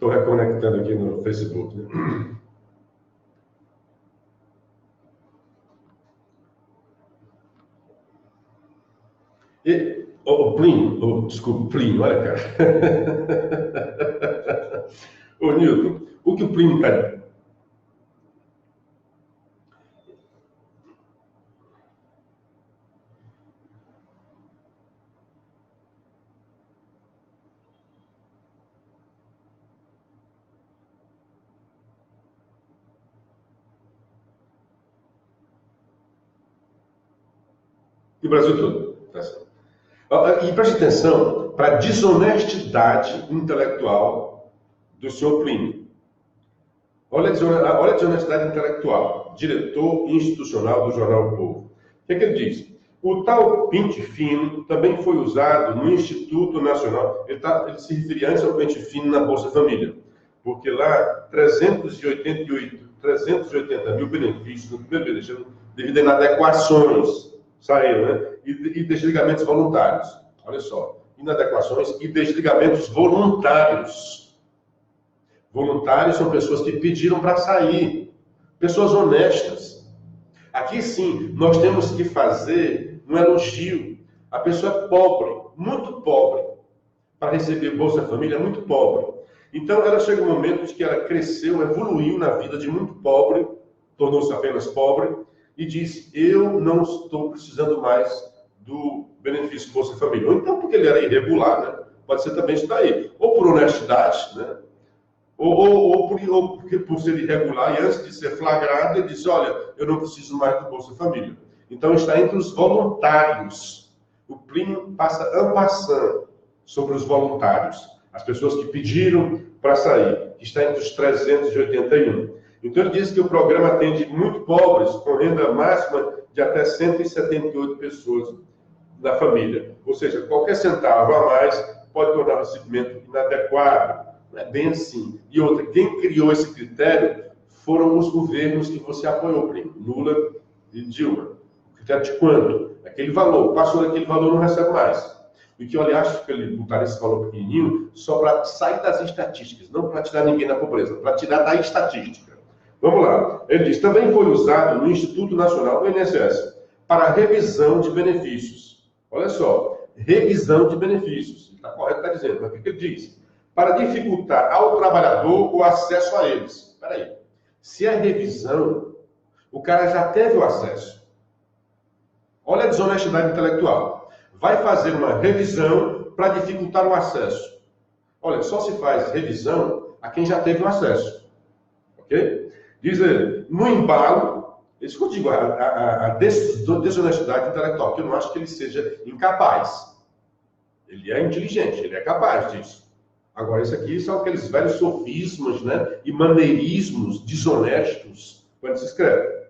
Estou reconectando aqui no Facebook, né? E, Plínio, desculpa, Plínio, olha, cara. Ô, Newton, o que o Plínio está... E o Brasil todo. Tá certo. E preste atenção para a desonestidade intelectual do senhor Plínio. Olha a desonestidade intelectual. Diretor institucional do jornal O Povo. O que é que ele diz? O tal pente fino também foi usado no Instituto Nacional. Ele se referia antes ao pente fino na Bolsa Família. Porque lá, 380 mil benefícios no primeiro benefício, devido a inadequações, saíram, né? E desligamentos voluntários. Olha só, inadequações e desligamentos voluntários. Voluntários são pessoas que pediram para sair. Pessoas honestas. Aqui sim, nós temos que fazer um elogio. A pessoa é pobre, muito pobre. Para receber Bolsa Família, é muito pobre. Então, ela chega um momento que ela cresceu, evoluiu na vida de muito pobre, tornou-se apenas pobre, e diz, eu não estou precisando mais do benefício Bolsa Família. Ou então porque ele era irregular, né? Pode ser também isso daí. Ou por honestidade, né? Ou porque por ser irregular, e antes de ser flagrado, ele disse, olha, eu não preciso mais do Bolsa Família. Então está entre os voluntários. O Plínio passa en passant sobre os voluntários. As pessoas que pediram para sair, que está entre os 381. Então ele diz que o programa atende muito pobres, com renda máxima de até 178 pessoas da família. Ou seja, qualquer centavo a mais pode tornar o recebimento inadequado. Não é bem assim. E outra, quem criou esse critério foram os governos que você apoiou, Plínio. Lula e Dilma. O critério de quanto? Aquele valor. Passou daquele valor, não recebe mais. E que eu acho que ele botaram esse valor pequenininho só para sair das estatísticas, não para tirar ninguém da pobreza, para tirar da estatística. Vamos lá. Ele diz, também foi usado no Instituto Nacional do INSS para revisão de benefícios. Olha só, revisão de benefícios. Está correto, está dizendo, mas o que ele diz? Para dificultar ao trabalhador o acesso a eles. Espera aí. Se é revisão, o cara já teve o acesso. Olha a desonestidade intelectual. Vai fazer uma revisão para dificultar o acesso. Olha, só se faz revisão a quem já teve o acesso. Ok? Diz ele, no embalo, isso que eu digo, a desonestidade intelectual, que eu não acho que ele seja incapaz. Ele é inteligente, ele é capaz disso. Agora, isso aqui são aqueles velhos sofismas, né, e maneirismos desonestos quando se escreve.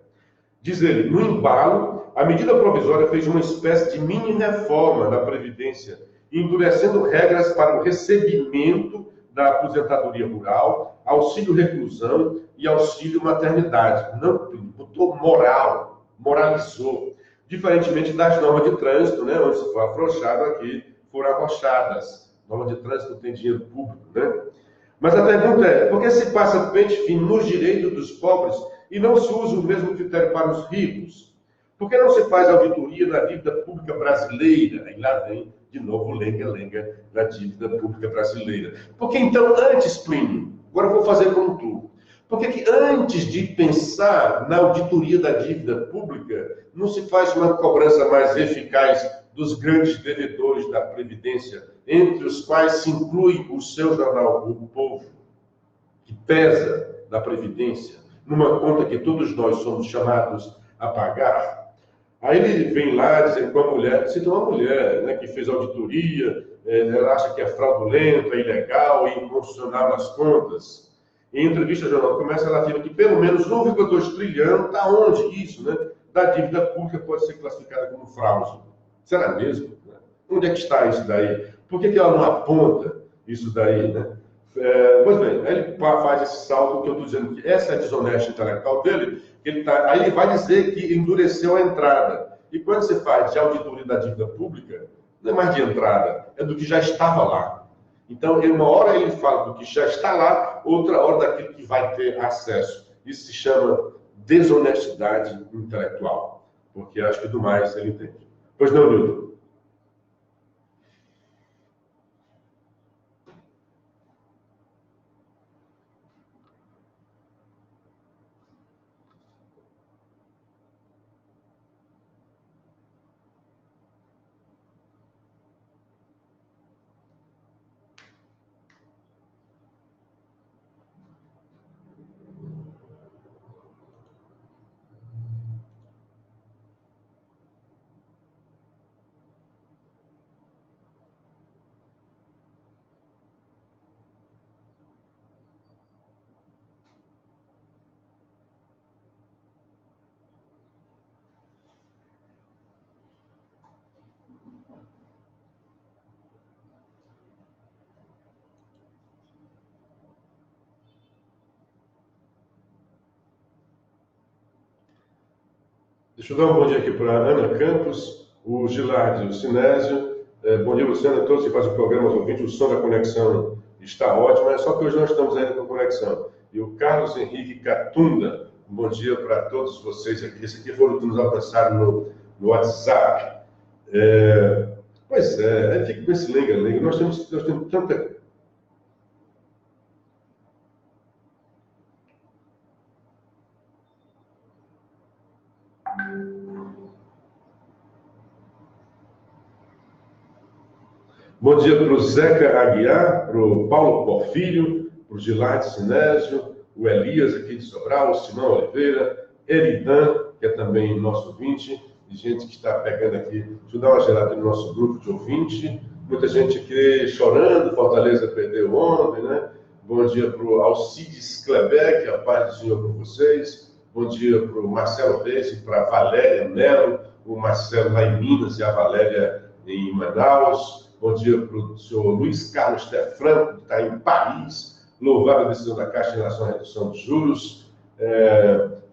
Diz ele, no embalo, a medida provisória fez uma espécie de mini-reforma da Previdência, endurecendo regras para o recebimento da aposentadoria rural, auxílio reclusão e auxílio maternidade. Não botou moral, moralizou. Diferentemente das normas de trânsito, né, onde se foi afrouxado aqui, foram arrochadas. Norma de trânsito tem dinheiro público, né? Mas a pergunta é, por que se passa pente fino nos direitos dos pobres e não se usa o mesmo critério para os ricos? Por que não se faz auditoria na dívida pública brasileira? E lá vem, de novo, lenga-lenga na dívida pública brasileira. Porque então, antes, Plínio, agora eu vou fazer como tu. Porque que antes de pensar na auditoria da dívida pública, não se faz uma cobrança mais eficaz dos grandes devedores da Previdência, entre os quais se inclui o seu jornal O Povo, que pesa da Previdência, numa conta que todos nós somos chamados a pagar. Aí ele vem lá dizendo que uma mulher, cita uma mulher, né, que fez auditoria, ela acha que é fraudulenta, ilegal e inconstitucional nas contas. Em entrevista ao jornal Comércio, ela afirma que pelo menos 1,2 trilhão, está onde isso, né, da dívida pública pode ser classificada como fraude. Será mesmo? Onde é que está isso daí? Por que ela não aponta isso daí, né? Pois bem, aí ele faz esse salto que eu estou dizendo que essa é a desonesta intelectual dele, aí ele vai dizer que endureceu a entrada. E quando você faz de auditoria da dívida pública, não é mais de entrada, é do que já estava lá. Então, uma hora ele fala do que já está lá, outra hora daquilo que vai ter acesso. Isso se chama desonestidade intelectual, porque acho que do mais ele entende. Pois não, Nilton? Deixa eu dar um bom dia aqui para a Ana Campos, o Gilardi, o Sinésio. Bom dia, Luciano, a todos que fazem o programa, aos ouvintes. O som da conexão está ótimo, é só que hoje nós estamos ainda com conexão. E o Carlos Henrique Catunda, um bom dia para todos vocês aqui. Esse aqui foram que nos alcançaram no WhatsApp. Pois é, fica com esse lenga-lenga. Nós temos tanta... Bom dia para o Zeca Aguiar, para o Paulo Porfírio, para o Gilardi Sinésio, o Elias aqui de Sobral, o Simão Oliveira, Eridan, que é também nosso ouvinte, e gente que está pegando aqui. Deixa eu dar uma gelada no nosso grupo de ouvinte. Muita gente aqui chorando, Fortaleza perdeu ontem, né? Bom dia para o Alcides Kleber, que é a paz do Senhor com vocês. Bom dia para o Marcelo Reis e para a Valéria Melo, o Marcelo lá em Minas e a Valéria em Manaus. Bom dia para o senhor Luiz Carlos Tefranco, que está em Paris. Louvável a decisão da Caixa em relação à redução dos juros.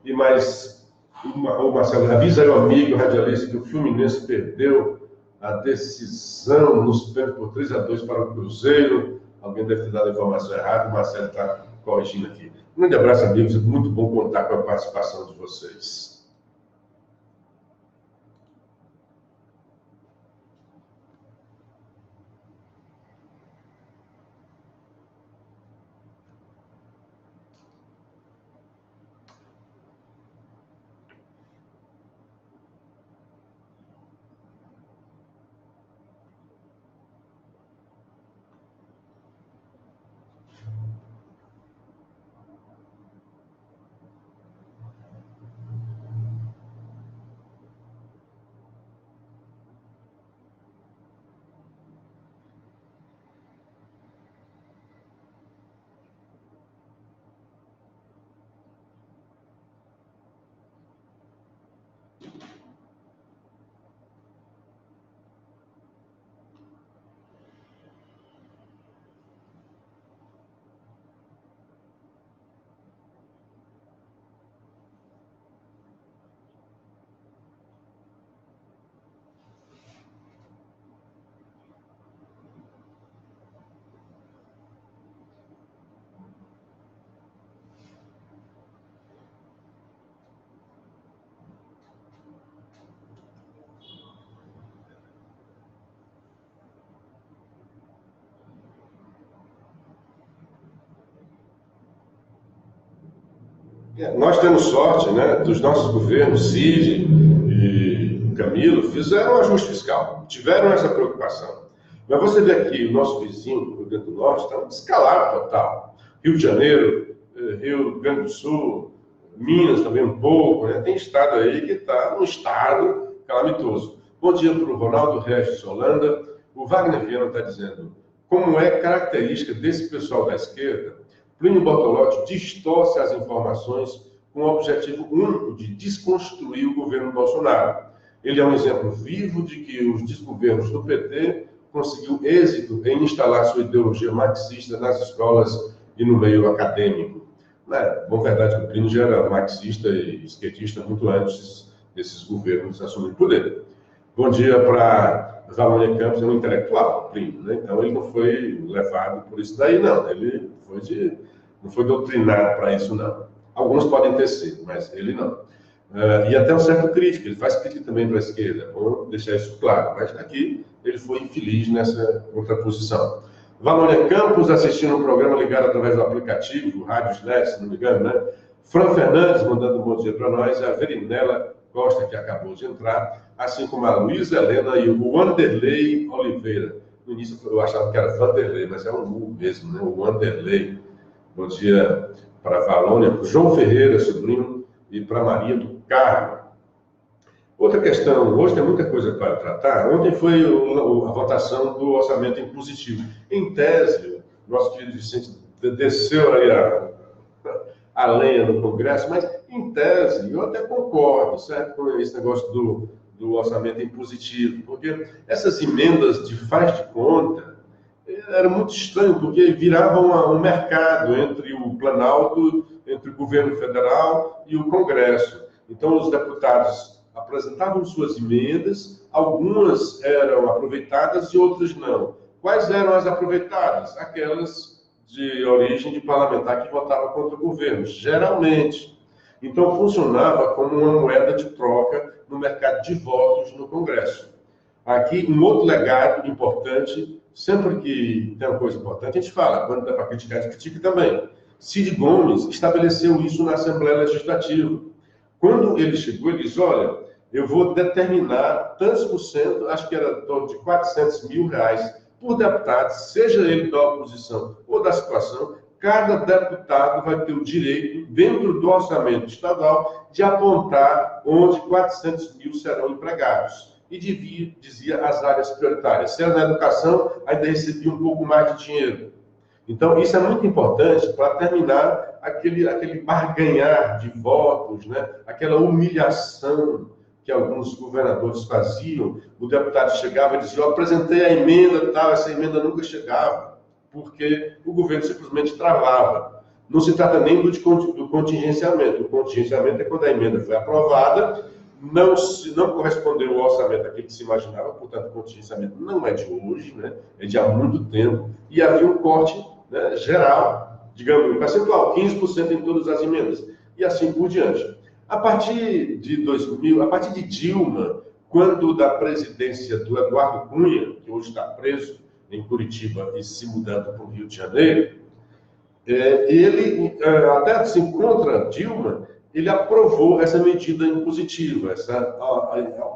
E mais, o Marcelo, avisa aí o amigo radialista que o Fluminense perdeu a decisão nos pênaltis por 3-2 para o Cruzeiro. Alguém deve ter dado a informação errada, o Marcelo está corrigindo aqui. Um grande abraço, amigos. É muito bom contar com a participação de vocês. Nós temos sorte, né, dos nossos governos, Cid e Camilo, fizeram um ajuste fiscal, tiveram essa preocupação. Mas você vê aqui, o nosso vizinho, o Rio Grande do Norte, está um descalabro total. Rio de Janeiro, Rio Grande do Sul, Minas também um pouco, né? Tem estado aí que está num estado calamitoso. Bom dia para o Ronaldo Regis Holanda. O Wagner Viana está dizendo, como é característica desse pessoal da esquerda, Plínio Bortolotti distorce as informações com o objetivo único de desconstruir o governo Bolsonaro. Ele é um exemplo vivo de que os desgovernos do PT conseguiu êxito em instalar sua ideologia marxista nas escolas e no meio acadêmico. Bom, verdade que o Plínio já era marxista e esquerdista muito antes desses governos assumirem o poder. Bom dia para Valônia Campos é um intelectual, primo, né? Então ele não foi levado por isso daí, não. Ele não foi doutrinado para isso, não. Alguns podem ter sido, mas ele não. E até um certo crítico, ele faz crítica também para a esquerda, vou deixar isso claro, mas aqui ele foi infeliz nessa contraposição. Valônia Campos assistindo um programa ligado através do aplicativo, Rádio Net, se não me engano, né? Fran Fernandes mandando um bom dia para nós, a Verinela Costa, que acabou de entrar, assim como a Luísa Helena e o Wanderlei Oliveira. No início eu achava que era Vanderlei, mas é um U mesmo, né? O Wanderlei. Bom dia para a Valônia, para o João Ferreira, sobrinho, e para a Maria do Carmo. Outra questão, hoje tem muita coisa para tratar. Ontem foi a votação do orçamento impositivo. Em tese, nosso querido Vicente desceu aí a lenha no Congresso, mas em tese, eu até concordo, certo, com esse negócio do orçamento impositivo, porque essas emendas de faz de conta era muito estranho, porque viravam um mercado entre o Planalto, entre o governo federal e o Congresso. Então, os deputados apresentavam suas emendas, algumas eram aproveitadas e outras não. Quais eram as aproveitadas? Aquelas de origem de parlamentar que votava contra o governo, geralmente. Então, funcionava como uma moeda de troca no mercado de votos no Congresso. Aqui, um outro legado importante, sempre que tem uma coisa importante, a gente fala, quando dá para criticar, a gente critica também. Cid Gomes estabeleceu isso na Assembleia Legislativa. Quando ele chegou, ele disse, olha, eu vou determinar tantos por cento, acho que era em torno de R$400 mil por deputado, seja ele da oposição ou da situação, cada deputado vai ter o direito, dentro do orçamento estadual, de apontar onde 400 mil serão empregados. E dizia as áreas prioritárias. Se era na educação, ainda recebia um pouco mais de dinheiro. Então, isso é muito importante para terminar aquele barganhar de votos, né? Aquela humilhação que alguns governadores faziam. O deputado chegava e dizia, eu apresentei a emenda tal, essa emenda nunca chegava, porque o governo simplesmente travava. Não se trata nem do contingenciamento. O contingenciamento é quando a emenda foi aprovada, não correspondeu ao orçamento aquele que se imaginava, portanto, o contingenciamento não é de hoje, né? É de há muito tempo, e havia um corte, né, geral, digamos, percentual, 15% em todas as emendas, e assim por diante. A partir de Dilma, quando da presidência do Eduardo Cunha, que hoje está preso em Curitiba e se mudando para o Rio de Janeiro, ele, até assim, contra Dilma, ele aprovou essa medida impositiva,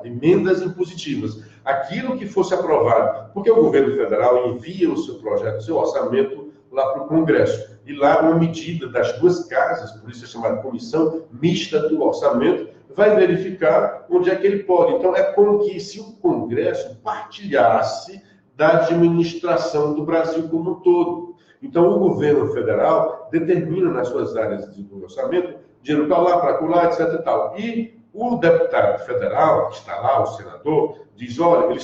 emendas impositivas. Aquilo que fosse aprovado, porque o governo federal envia o seu projeto, o seu orçamento lá para o Congresso. E lá uma medida das duas casas, por isso é chamada Comissão Mista do Orçamento, vai verificar onde é que ele pode. Então, é como que se o Congresso partilhasse da administração do Brasil como um todo. Então, o governo federal determina nas suas áreas do orçamento dinheiro para lá, para lá, etc. E tal. E o deputado federal, que está lá, o senador, diz, olha,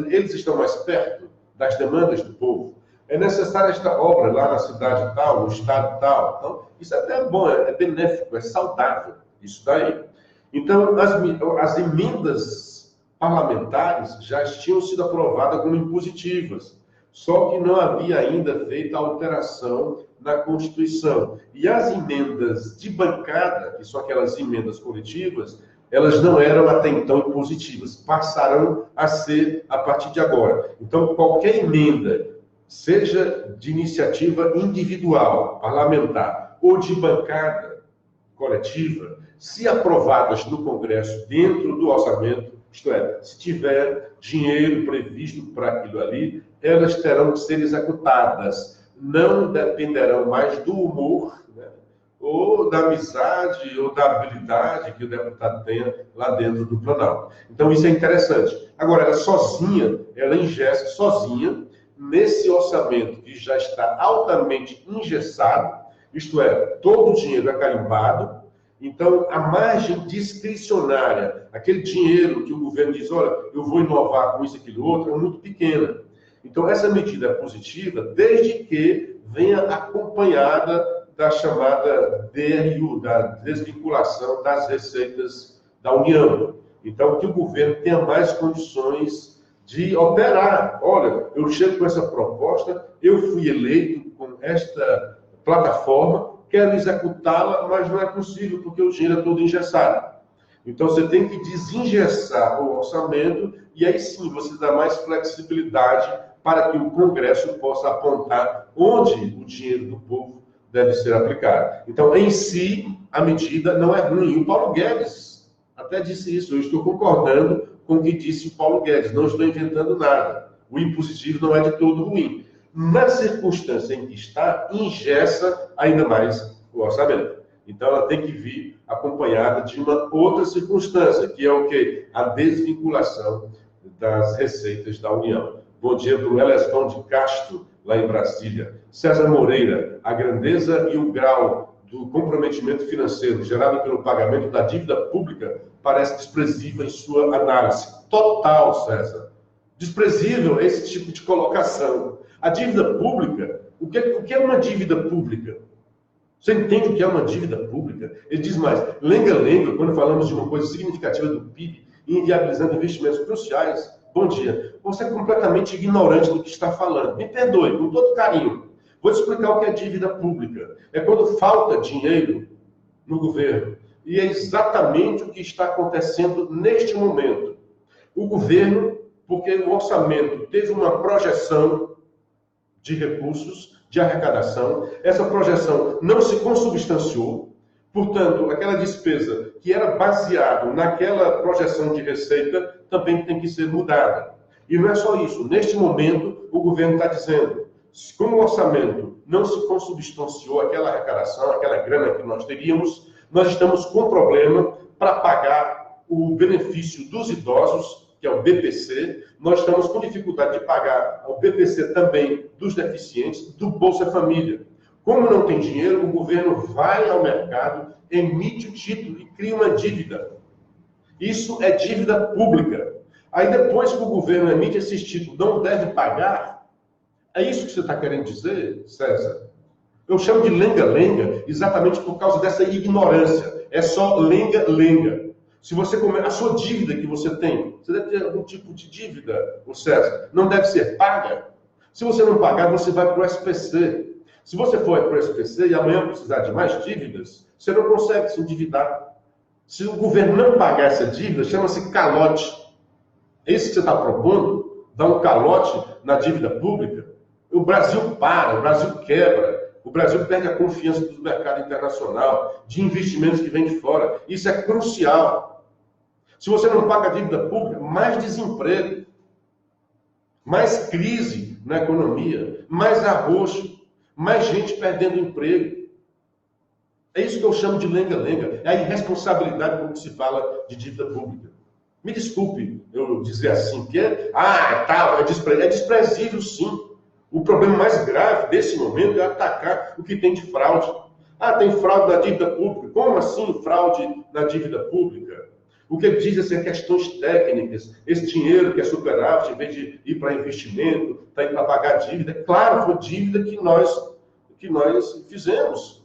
eles estão mais perto das demandas do povo. É necessária esta obra lá na cidade tal, no estado tal. Então, isso até é bom, é benéfico, é saudável, isso daí. Então, as emendas parlamentares já tinham sido aprovadas como impositivas, só que não havia ainda feito a alteração na Constituição. E as emendas de bancada, que são aquelas emendas coletivas, elas não eram até então impositivas, passarão a ser a partir de agora. Então, qualquer emenda, seja de iniciativa individual, parlamentar, ou de bancada coletiva, se aprovadas no Congresso dentro do orçamento, isto é, se tiver dinheiro previsto para aquilo ali, elas terão que ser executadas. Não dependerão mais do humor, né, ou da amizade, ou da habilidade que o deputado tenha lá dentro do Planalto. Então, isso é interessante. Agora, ela ingessa sozinha, nesse orçamento que já está altamente engessado, isto é, todo o dinheiro é carimbado, então a margem discricionária, aquele dinheiro que o governo diz, olha, eu vou inovar com isso, aquilo, outro, é muito pequena. Então essa medida é positiva, desde que venha acompanhada da chamada DRU, da desvinculação das receitas da União. Então, que o governo tenha mais condições de operar. Olha, eu chego com essa proposta, eu fui eleito com esta plataforma, quero executá-la, mas não é possível, porque o dinheiro é todo engessado. Então, você tem que desengessar o orçamento e aí sim você dá mais flexibilidade para que o Congresso possa apontar onde o dinheiro do povo deve ser aplicado. Então, em si, a medida não é ruim. O Paulo Guedes até disse isso. Eu estou concordando com o que disse o Paulo Guedes. Não estou inventando nada. O impositivo não é de todo ruim. Na circunstância em que está, engessa ainda mais o orçamento. Então, ela tem que vir acompanhada de uma outra circunstância, que é o quê? A desvinculação das receitas da União. Bom dia para o Eleston de Castro, lá em Brasília. César Moreira, a grandeza e o grau do comprometimento financeiro gerado pelo pagamento da dívida pública parece desprezível em sua análise. Total, César. Desprezível esse tipo de colocação. A dívida pública, o que é uma dívida pública? Você entende o que é uma dívida pública? Ele diz mais, lenga-lenga, quando falamos de uma coisa significativa do PIB, inviabilizando investimentos cruciais. Bom dia. Você é completamente ignorante do que está falando. Me perdoe, com todo carinho. Vou te explicar o que é dívida pública. É quando falta dinheiro no governo. E é exatamente o que está acontecendo neste momento. O governo, porque o orçamento teve uma projeção de recursos, de arrecadação, essa projeção não se consubstanciou, portanto, aquela despesa que era baseada naquela projeção de receita também tem que ser mudada. E não é só isso, neste momento o governo está dizendo, como o orçamento não se consubstanciou aquela arrecadação, aquela grana que nós teríamos, nós estamos com problema para pagar o benefício dos idosos, que é o BPC, nós estamos com dificuldade de pagar o BPC também dos deficientes, do Bolsa Família. Como não tem dinheiro, o governo vai ao mercado, emite o título e cria uma dívida. Isso é dívida pública. Aí depois que o governo emite esses títulos, não deve pagar? É isso que você está querendo dizer, César? Eu chamo de lenga-lenga exatamente por causa dessa ignorância. É só lenga-lenga. Se você comer a sua dívida que você tem, você deve ter algum tipo de dívida, o César, não deve ser paga. Se você não pagar, você vai para o SPC. Se você for para o SPC e amanhã precisar de mais dívidas, você não consegue se endividar. Se o governo não pagar essa dívida, chama-se calote. É isso que você está propondo? Dar um calote na dívida pública? O Brasil para, o Brasil quebra. O Brasil perde a confiança do mercado internacional, de investimentos que vêm de fora. Isso é crucial. Se você não paga a dívida pública, mais desemprego, mais crise na economia, mais arroxo, mais gente perdendo emprego. É isso que eu chamo de lenga-lenga. É a irresponsabilidade quando se fala de dívida pública. Me desculpe eu dizer assim, que é desprezível sim. O problema mais grave desse momento é atacar o que tem de fraude. Tem fraude na dívida pública. Como assim fraude na dívida pública? O que ele diz assim, questões técnicas. Esse dinheiro que é superávit, em vez de ir para investimento, está indo para pagar dívida. É claro, foi dívida que nós fizemos.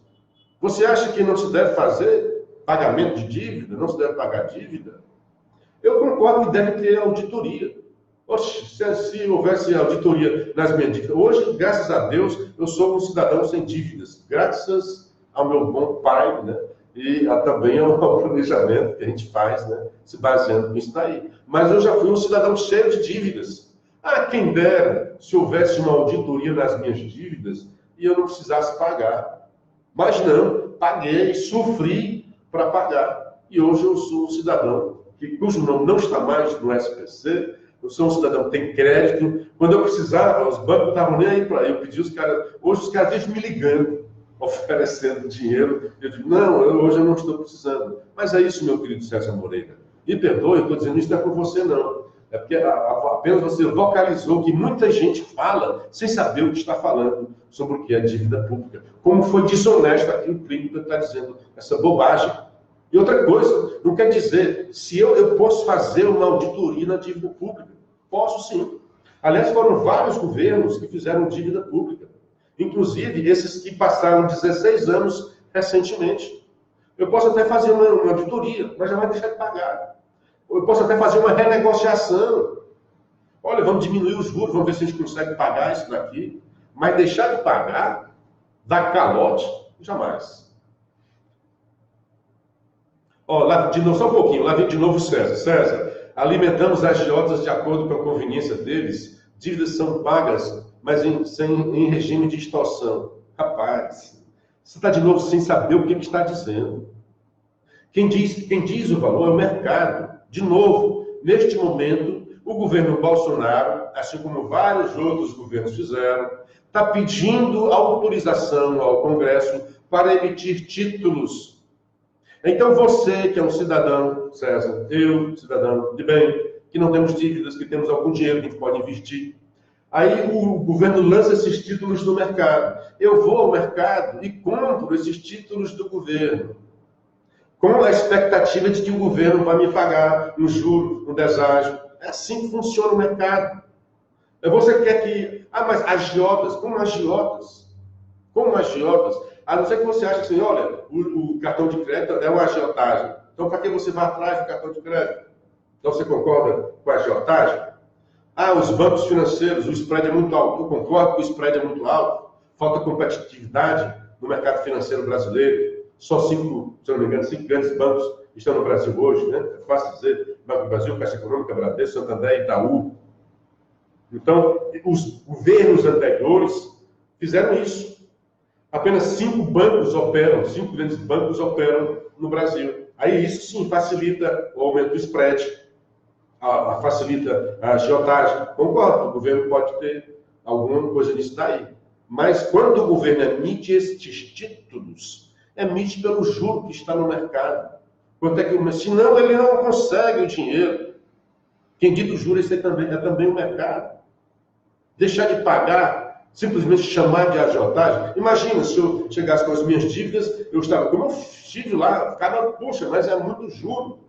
Você acha que não se deve fazer pagamento de dívida? Não se deve pagar dívida? Eu concordo que deve ter auditoria. Oxe, se houvesse auditoria nas minhas dívidas. Hoje, graças a Deus, eu sou um cidadão sem dívidas. Graças ao meu bom pai, né? E também ao planejamento que a gente faz, né? Se baseando nisso daí. Mas eu já fui um cidadão cheio de dívidas. Quem dera se houvesse uma auditoria nas minhas dívidas e eu não precisasse pagar. Mas não, paguei, sofri para pagar. E hoje eu sou um cidadão cujo nome não está mais no SPC. Eu sou um cidadão que tem crédito. Quando eu precisava, os bancos não estavam nem aí para eu pedir os caras. Hoje os caras vivem me ligando, oferecendo dinheiro. Eu digo, não, hoje eu não estou precisando. Mas é isso, meu querido César Moreira. Me perdoe, eu estou dizendo isso não é por você, não. É porque apenas você vocalizou que muita gente fala sem saber o que está falando sobre o que é dívida pública. Como foi desonesto aqui o Clínica está dizendo essa bobagem. E outra coisa, não quer dizer, se eu posso fazer uma auditoria na dívida pública. Posso sim. Aliás, foram vários governos que fizeram dívida pública. Inclusive, esses que passaram 16 anos recentemente. Eu posso até fazer uma auditoria, mas já vai deixar de pagar. Eu posso até fazer uma renegociação. Olha, vamos diminuir os juros, vamos ver se a gente consegue pagar isso daqui. Mas deixar de pagar, dar calote, jamais. Ó, lá, de novo, só um pouquinho, lá vem de novo César. César, alimentamos agiotas de acordo com a conveniência deles, dívidas são pagas, mas em regime de extorsão. Rapaz, você está de novo sem saber o que está dizendo. Quem diz o valor é o mercado. De novo, neste momento, o governo Bolsonaro, assim como vários outros governos fizeram, está pedindo autorização ao Congresso para emitir títulos. Então você, que é um cidadão, César, eu, cidadão de bem, que não temos dívidas, que temos algum dinheiro que a gente pode investir, aí o governo lança esses títulos no mercado. Eu vou ao mercado e compro esses títulos do governo, com a expectativa de que o governo vai me pagar um juro, um deságio. É assim que funciona o mercado. Você quer que... mas agiotas, como agiotas? Como agiotas? A não ser que você ache assim, olha, o cartão de crédito é uma agiotagem. Então, para que você vai atrás do cartão de crédito? Então, você concorda com a agiotagem? Os bancos financeiros, o spread é muito alto. Eu concordo que o spread é muito alto. Falta competitividade no mercado financeiro brasileiro. Só 5, se não me engano, 5 grandes bancos estão no Brasil hoje, né? É fácil dizer, Banco do Brasil, Caixa Econômica, Bradesco, Santander e Itaú. Então, os governos anteriores fizeram isso. Apenas 5 bancos operam, 5 grandes bancos operam no Brasil. Aí isso sim facilita o aumento do spread, facilita a agiotagem. Concordo, o governo pode ter alguma coisa nisso daí. Mas quando o governo emite estes títulos, emite pelo juro que está no mercado. Quanto é que, senão ele não consegue o dinheiro. Quem dita o juro é também o mercado. Deixar de pagar, simplesmente chamar de agiotagem. Imagina se eu chegasse com as minhas dívidas, eu estava, como eu estive lá, ficava, puxa, mas é muito juro.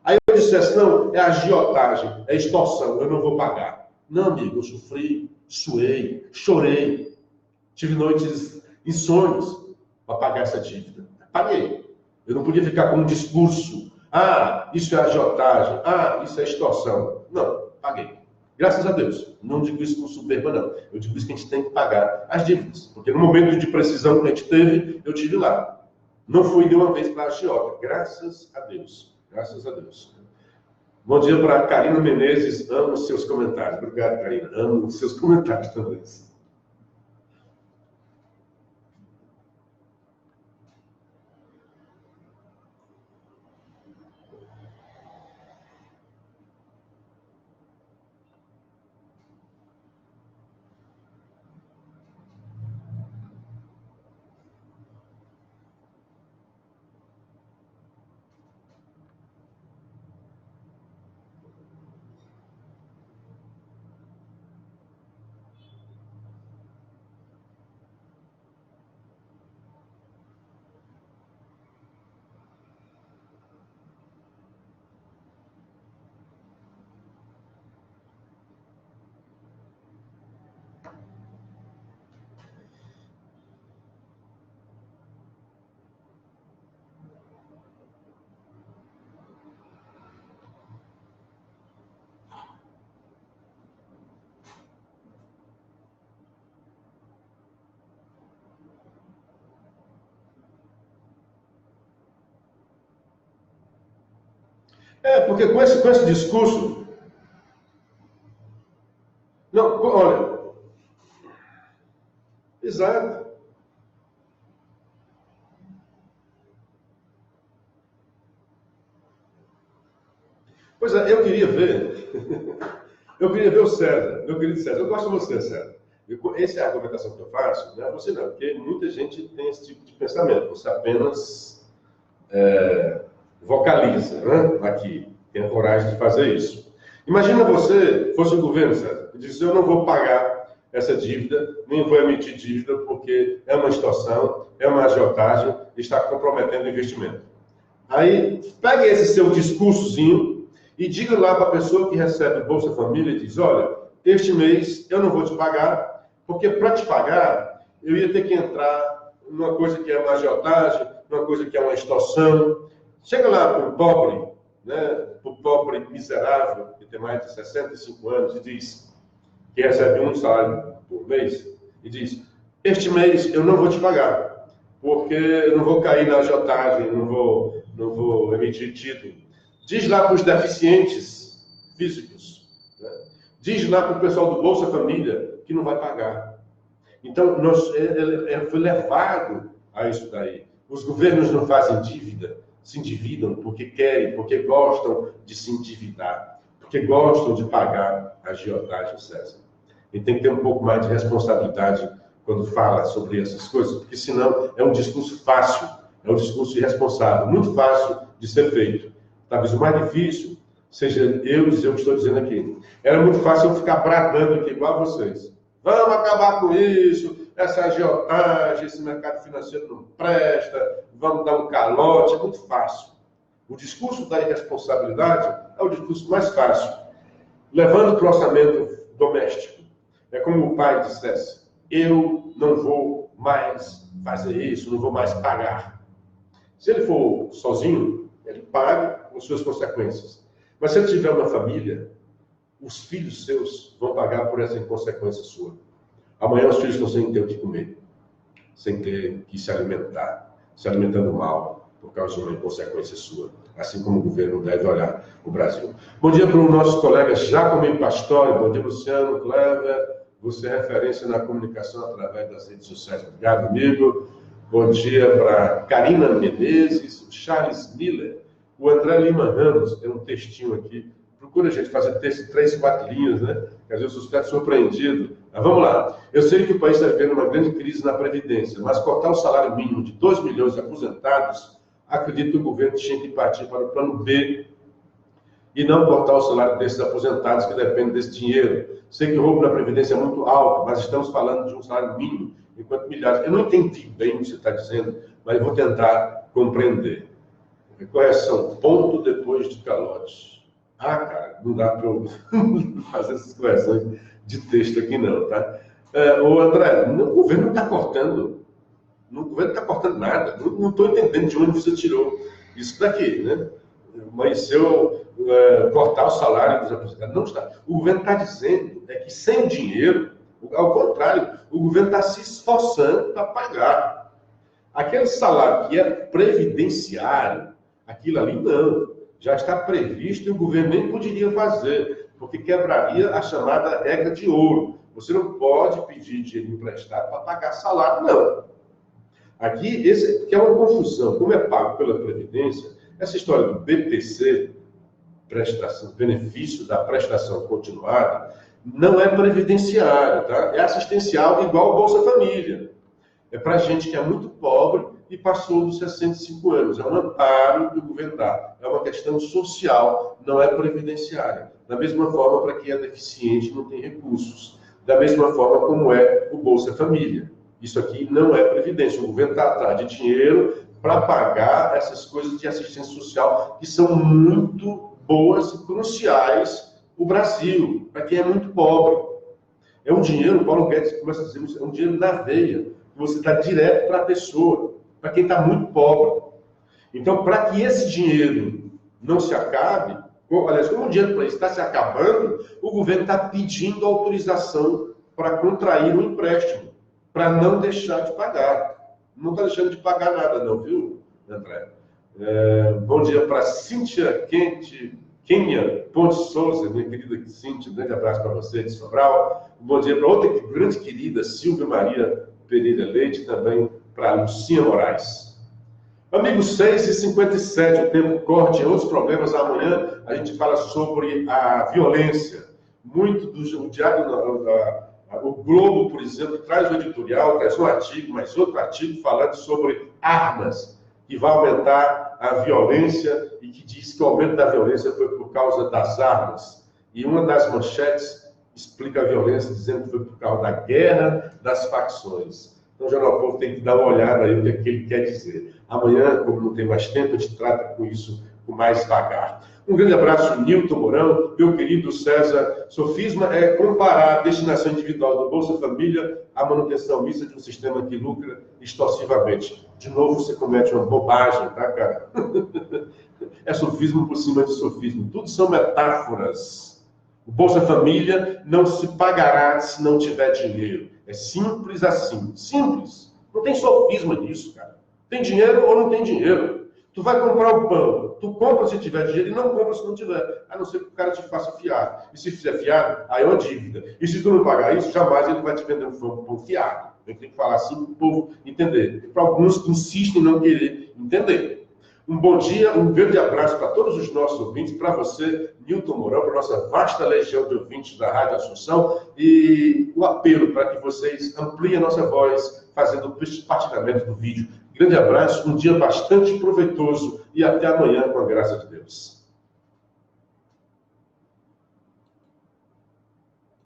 Aí eu dissesse, não, é agiotagem, é extorsão, eu não vou pagar. Não, amigo, eu sofri, suei, chorei, tive noites insônias para pagar essa dívida. Paguei. Eu não podia ficar com um discurso, isso é agiotagem, isso é extorsão. Não, paguei. Graças a Deus. Não digo isso com soberba, não. Eu digo isso que a gente tem que pagar as dívidas. Porque no momento de precisão que a gente teve, eu tive lá. Não fui de uma vez para a agiota. Graças a Deus. Graças a Deus. Bom dia para a Karina Menezes. Amo os seus comentários. Obrigado, Karina. Amo os seus comentários também. Porque com esse discurso... Não, olha... Exato. Pois é, eu queria ver... eu queria ver o César, meu querido César. Eu gosto de você, César. Essa é a argumentação que eu faço, não é você não, porque muita gente tem esse tipo de pensamento. Você apenas vocaliza, né? Aqui, tem a coragem de fazer isso. Imagina você fosse o governo, César, e disse, eu não vou pagar essa dívida, nem vou emitir dívida, porque é uma extorsão, é uma agiotagem, está comprometendo o investimento. Aí, pegue esse seu discursozinho e diga lá para a pessoa que recebe Bolsa Família e diz, olha, este mês eu não vou te pagar, porque para te pagar, eu ia ter que entrar numa coisa que é uma agiotagem, numa coisa que é uma extorsão. Chega lá para o pobre né, para o pobre miserável que tem mais de 65 anos e diz que recebe um salário por mês e diz: este mês eu não vou te pagar, porque eu não vou cair na agiotagem, não vou emitir título. Diz lá para os deficientes físicos, né? Diz lá para o pessoal do Bolsa Família que não vai pagar. Então, foi levado a isso daí. Os governos não fazem dívida, se endividam porque querem, porque gostam de se endividar, porque gostam de pagar a agiotagem, César. E tem que ter um pouco mais de responsabilidade quando fala sobre essas coisas, porque senão é um discurso fácil, é um discurso irresponsável, muito fácil de ser feito. Talvez o mais difícil seja eu dizer o que estou dizendo aqui. Era muito fácil eu ficar bradando aqui igual a vocês. Vamos acabar com isso, essa agiotagem, esse mercado financeiro não presta, vamos dar um calote, é muito fácil. O discurso da irresponsabilidade é o discurso mais fácil, levando para o orçamento doméstico. É como o pai dissesse: eu não vou mais fazer isso, não vou mais pagar. Se ele for sozinho, ele paga com suas consequências. Mas se ele tiver uma família, os filhos seus vão pagar por essa inconsequência sua. Amanhã os filhos estão sem ter o que comer, sem ter que se alimentar, se alimentando mal, por causa de uma inconsequência sua. Assim como o governo deve olhar o Brasil. Bom dia para o nosso colega Jacomir Pastore. Bom dia, Luciano, Cleber. Você é referência na comunicação através das redes sociais. Obrigado, amigo. Bom dia para Karina Menezes, Charles Miller, o André Lima Ramos. Tem um textinho aqui. Procura a gente fazer texto 3, 4 linhas, né? Quer dizer, eu sou até surpreendido. Mas vamos lá. Eu sei que o país está vivendo uma grande crise na Previdência, mas cortar o salário mínimo de 2 milhões de aposentados, acredito que o governo tinha que partir para o plano B e não cortar o salário desses aposentados que dependem desse dinheiro. Sei que o roubo na Previdência é muito alto, mas estamos falando de um salário mínimo, enquanto milhares. Eu não entendi bem o que você está dizendo, mas eu vou tentar compreender. Correção: ponto depois de calote. Ah, cara, não dá para eu fazer essas correções de texto aqui não, tá? Ô André, o governo não está cortando. O governo não está cortando nada. Não estou entendendo de onde você tirou isso daqui, né? Mas se eu cortar o salário dos aposentados, não está. O governo está dizendo que sem dinheiro, ao contrário, o governo está se esforçando para pagar. Aquele salário que é previdenciário, aquilo ali não. Já está previsto e o governo nem poderia fazer, porque quebraria a chamada regra de ouro. Você não pode pedir dinheiro emprestado para pagar salário, não. Aqui, esse que é uma confusão. Como é pago pela Previdência, essa história do BPC, prestação, benefício da prestação continuada, não é previdenciário, tá? É assistencial igual o Bolsa Família. É para gente que é muito pobre e passou dos 65 anos. É um amparo que o governo dá. É uma questão social, não é previdenciária. Da mesma forma, para quem é deficiente e não tem recursos. Da mesma forma como é o Bolsa Família. Isso aqui não é previdência. O governo está atrás de dinheiro para pagar essas coisas de assistência social que são muito boas e cruciais para o Brasil, para quem é muito pobre. É um dinheiro, o Paulo Guedes começa a dizer, é um dinheiro na veia, que você dá direto para a pessoa, para quem está muito pobre. Então, para que esse dinheiro não se acabe, aliás, como o dinheiro para isso está se acabando, o governo está pedindo autorização para contrair um empréstimo, para não deixar de pagar. Não está deixando de pagar nada não, viu, André? Bom dia para Cíntia Kenia Ponte Souza, minha querida Cíntia, um grande abraço para você de Sobral. Bom dia para outra grande querida, Silvia Maria Pereira Leite, também para Lucinha Moraes. Amigos, 6h57, o tempo corte, outros problemas. Amanhã a gente fala sobre a violência. Muito do diário, o Globo, por exemplo, traz um editorial, traz um artigo, mas outro artigo falando sobre armas, que vai aumentar a violência e que diz que o aumento da violência foi por causa das armas. E uma das manchetes explica a violência dizendo que foi por causa da guerra das facções. Então o Jornal Povo tem que dar uma olhada aí o que é que ele quer dizer. Amanhã, como não tem mais tempo, a gente trata com isso com mais vagar. Um grande abraço, Nilton Mourão, meu querido César. Sofisma é comparar a destinação individual do Bolsa Família à manutenção mista de um sistema que lucra extorsivamente. De novo, você comete uma bobagem, tá, cara? é sofismo por cima de sofismo. Tudo são metáforas. O Bolsa Família não se pagará se não tiver dinheiro. É simples assim. Simples. Não tem sofisma nisso, cara. Tem dinheiro ou não tem dinheiro. Tu vai comprar o pão. Tu compra se tiver dinheiro e não compra se não tiver. A não ser que o cara te faça fiado. E se fizer fiado, aí é uma dívida. E se tu não pagar isso, jamais ele vai te vender um pão fiado. Eu tenho que falar assim para o povo entender. Para alguns que insistem em não querer entender. Um bom dia, um grande abraço para todos os nossos ouvintes, para você, Nilton Mourão, para a nossa vasta legião de ouvintes da Rádio Assunção, e o apelo para que vocês ampliem a nossa voz, fazendo o compartilhamento do vídeo. Grande abraço, um dia bastante proveitoso e até amanhã, com a graça de Deus.